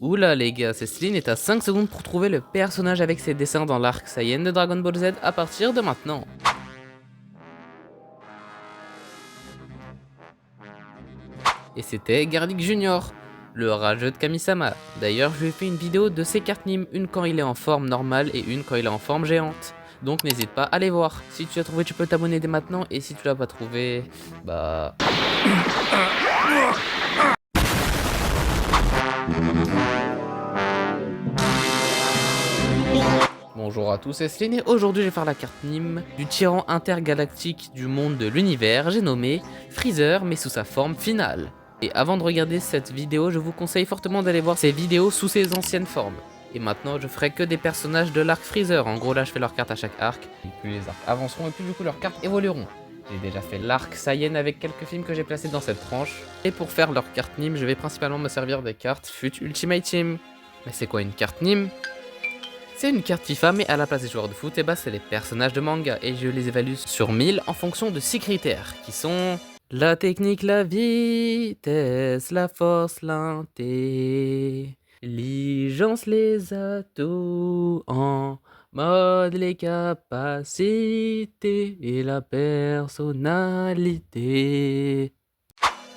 Oula les gars, Céline est à 5 secondes pour trouver le personnage avec ses dessins dans l'arc Saiyan de Dragon Ball Z à partir de maintenant. Et c'était Garlic Junior, le rageux de Kamisama. D'ailleurs, je lui ai fait une vidéo de ses cartes Nîmes, une quand il est en forme normale et une quand il est en forme géante. Donc n'hésite pas à les voir. Si tu as trouvé, tu peux t'abonner dès maintenant, et si tu l'as pas trouvé, bah... Bonjour à tous, c'est Céline et aujourd'hui je vais faire la carte Nîmes du tyran intergalactique du monde de l'univers, j'ai nommé Freezer mais sous sa forme finale. Et avant de regarder cette vidéo, je vous conseille fortement d'aller voir ces vidéos sous ses anciennes formes. Et maintenant je ferai que des personnages de l'arc Freezer, en gros là je fais leurs cartes à chaque arc, et plus les arcs avanceront et plus du coup leurs cartes évolueront. J'ai déjà fait l'arc Saiyan avec quelques films que j'ai placés dans cette tranche, et pour faire leur carte Nîmes, je vais principalement me servir des cartes FUT Ultimate Team. Mais c'est quoi une carte Nîmes ? C'est une carte FIFA, mais à la place des joueurs de foot, et bah c'est les personnages de manga, et je les évalue sur 1000 en fonction de 6 critères, qui sont la technique, la vitesse, la force, l'intelligence, les atouts en mode, les capacités et la personnalité.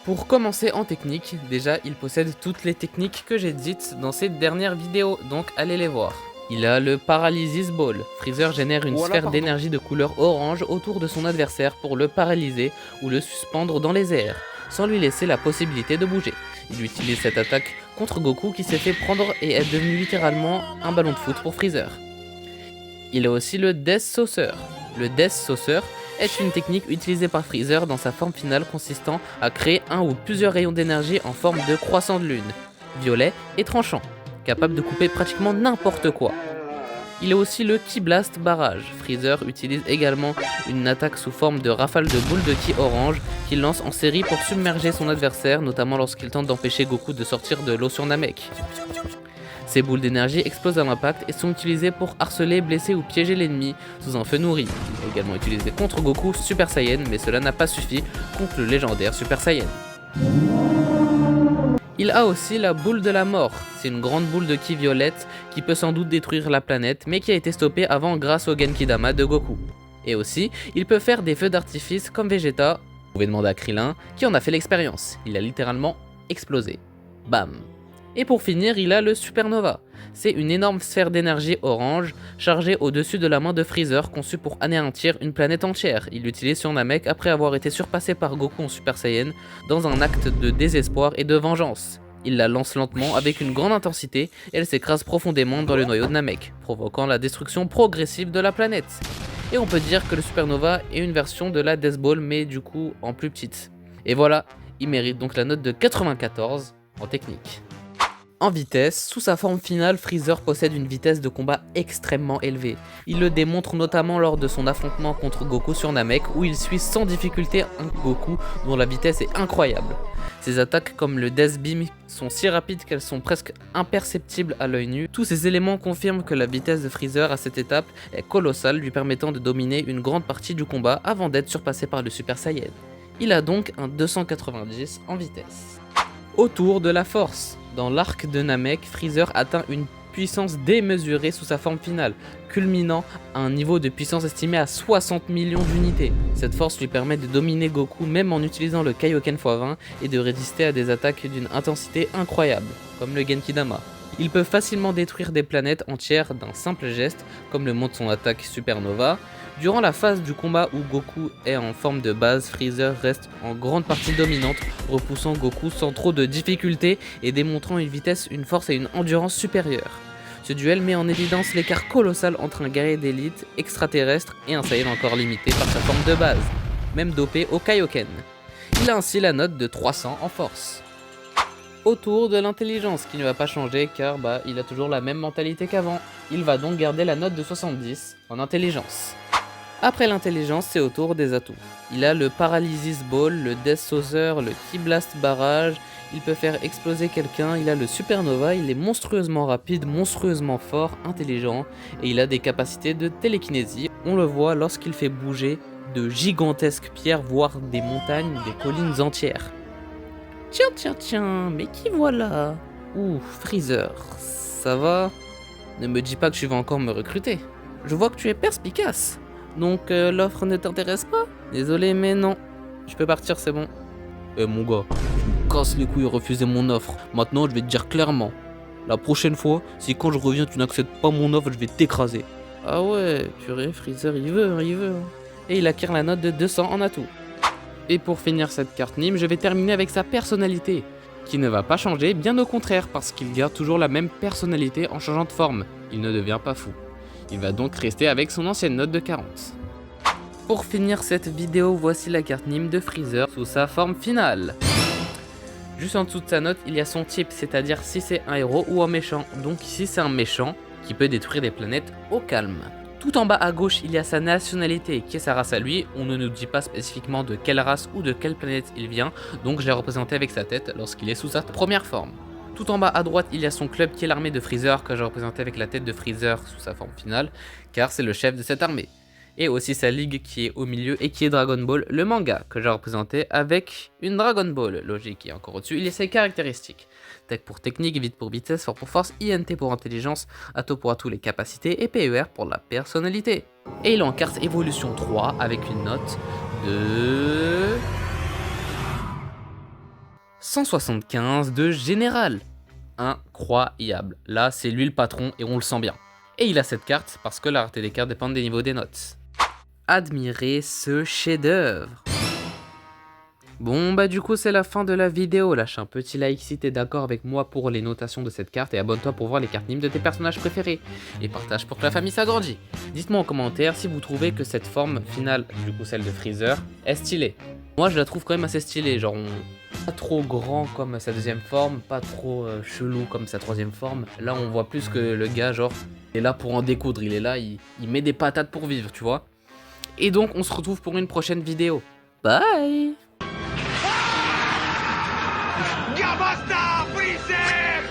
Pour commencer en technique, déjà il possède toutes les techniques que j'ai dites dans ces dernières vidéos, donc allez les voir. Il a le Paralysis Ball. Freezer génère une sphère d'énergie de couleur orange autour de son adversaire pour le paralyser ou le suspendre dans les airs, sans lui laisser la possibilité de bouger. Il utilise cette attaque contre Goku qui s'est fait prendre et est devenu littéralement un ballon de foot pour Freezer. Il a aussi le Death Saucer. Le Death Saucer est une technique utilisée par Freezer dans sa forme finale consistant à créer un ou plusieurs rayons d'énergie en forme de croissant de lune, violet et tranchant, capable de couper pratiquement n'importe quoi. Il a aussi le Ki Blast Barrage. Freezer utilise également une attaque sous forme de rafale de boules de Ki orange qu'il lance en série pour submerger son adversaire, notamment lorsqu'il tente d'empêcher Goku de sortir de l'eau sur Namek. Ces boules d'énergie explosent à l'impact et sont utilisées pour harceler, blesser ou piéger l'ennemi sous un feu nourri. Il est également utilisé contre Goku Super Saiyan, mais cela n'a pas suffi contre le légendaire Super Saiyan. Il a aussi la boule de la mort. C'est une grande boule de Ki violette qui peut sans doute détruire la planète, mais qui a été stoppée avant grâce au Genkidama de Goku. Et aussi, il peut faire des feux d'artifice comme Vegeta, vous pouvez demander à Krillin, qui en a fait l'expérience. Il a littéralement explosé. Bam. Et pour finir, il a le Supernova. C'est une énorme sphère d'énergie orange chargée au-dessus de la main de Freezer, conçue pour anéantir une planète entière. Il l'utilise sur Namek après avoir été surpassé par Goku en Super Saiyan dans un acte de désespoir et de vengeance. Il la lance lentement avec une grande intensité et elle s'écrase profondément dans le noyau de Namek, provoquant la destruction progressive de la planète. Et on peut dire que le Supernova est une version de la Death Ball, mais du coup en plus petite. Et voilà, il mérite donc la note de 94 en technique. En vitesse, sous sa forme finale, Freezer possède une vitesse de combat extrêmement élevée. Il le démontre notamment lors de son affrontement contre Goku sur Namek, où il suit sans difficulté un Goku dont la vitesse est incroyable. Ses attaques comme le Death Beam sont si rapides qu'elles sont presque imperceptibles à l'œil nu. Tous ces éléments confirment que la vitesse de Freezer à cette étape est colossale, lui permettant de dominer une grande partie du combat avant d'être surpassé par le Super Saiyan. Il a donc un 290 en vitesse. Autour de la force. Dans l'arc de Namek, Freezer atteint une puissance démesurée sous sa forme finale, culminant à un niveau de puissance estimé à 60 millions d'unités. Cette force lui permet de dominer Goku même en utilisant le Kaioken x20 et de résister à des attaques d'une intensité incroyable, comme le Genkidama. Il peut facilement détruire des planètes entières d'un simple geste, comme le montre son attaque Supernova. Durant la phase du combat où Goku est en forme de base, Freezer reste en grande partie dominante, repoussant Goku sans trop de difficultés et démontrant une vitesse, une force et une endurance supérieures. Ce duel met en évidence l'écart colossal entre un guerrier d'élite extraterrestre et un Saiyan encore limité par sa forme de base, même dopé au Kaioken. Il a ainsi la note de 300 en force. Autour de l'intelligence qui ne va pas changer car il a toujours la même mentalité qu'avant. Il va donc garder la note de 70 en intelligence. Après l'intelligence, c'est au tour des atouts. Il a le Paralysis Ball, le Death Saucer, le Ki Blast Barrage, il peut faire exploser quelqu'un, il a le Supernova, il est monstrueusement rapide, monstrueusement fort, intelligent, et il a des capacités de télékinésie. On le voit lorsqu'il fait bouger de gigantesques pierres, voire des montagnes, des collines entières. Tiens, mais qui voilà? Ouh, Freezer, ça va? Ne me dis pas que tu vas encore me recruter. Je vois que tu es perspicace. Donc l'offre ne t'intéresse pas? Désolé, mais non. Tu peux partir, c'est bon. Mon gars, tu me casses les couilles à refuser mon offre. Maintenant, je vais te dire clairement. La prochaine fois, si quand je reviens, tu n'acceptes pas mon offre, je vais t'écraser. Ah ouais, purée, Freezer, il veut, hein, il veut. Hein. Et il acquiert la note de 200 en atout. Et pour finir cette carte Nîmes, je vais terminer avec sa personnalité, qui ne va pas changer, bien au contraire, parce qu'il garde toujours la même personnalité en changeant de forme. Il ne devient pas fou. Il va donc rester avec son ancienne note de 40. Pour finir cette vidéo, voici la carte Nîmes de Freezer sous sa forme finale. Juste en dessous de sa note, il y a son type, c'est-à-dire si c'est un héros ou un méchant. Donc ici c'est un méchant qui peut détruire des planètes au calme. Tout en bas à gauche, il y a sa nationalité, qui est sa race à lui. On ne nous dit pas spécifiquement de quelle race ou de quelle planète il vient, donc je l'ai représenté avec sa tête lorsqu'il est sous sa première forme. Tout en bas à droite, il y a son club qui est l'armée de Freezer, que j'ai représenté avec la tête de Freezer sous sa forme finale, car c'est le chef de cette armée. Et aussi sa ligue qui est au milieu et qui est Dragon Ball, le manga, que j'ai représenté avec une Dragon Ball. Logique et encore au-dessus, il y a ses caractéristiques. Tech pour technique, vite pour vitesse, fort pour force, INT pour intelligence, Ato pour atout les capacités et PER pour la personnalité. Et il est en carte évolution 3 avec une note de 175 de général. Incroyable. Là, c'est lui le patron et on le sent bien. Et il a cette carte parce que la rareté des cartes dépend des niveaux des notes. Admirez ce chef-d'œuvre. Bon bah du coup c'est la fin de la vidéo, lâche un petit like si t'es d'accord avec moi pour les notations de cette carte et abonne-toi pour voir les cartes Nîmes de tes personnages préférés. Et partage pour que la famille s'agrandisse. Dites-moi en commentaire si vous trouvez que cette forme finale, du coup celle de Freezer, est stylée. Moi je la trouve quand même assez stylée, genre pas trop grand comme sa deuxième forme, pas trop chelou comme sa troisième forme. Là on voit plus que le gars genre est là pour en découdre, il est là, il met des patates pour vivre, tu vois. Et donc on se retrouve pour une prochaine vidéo. Bye. ¡Ya basta, Freezer!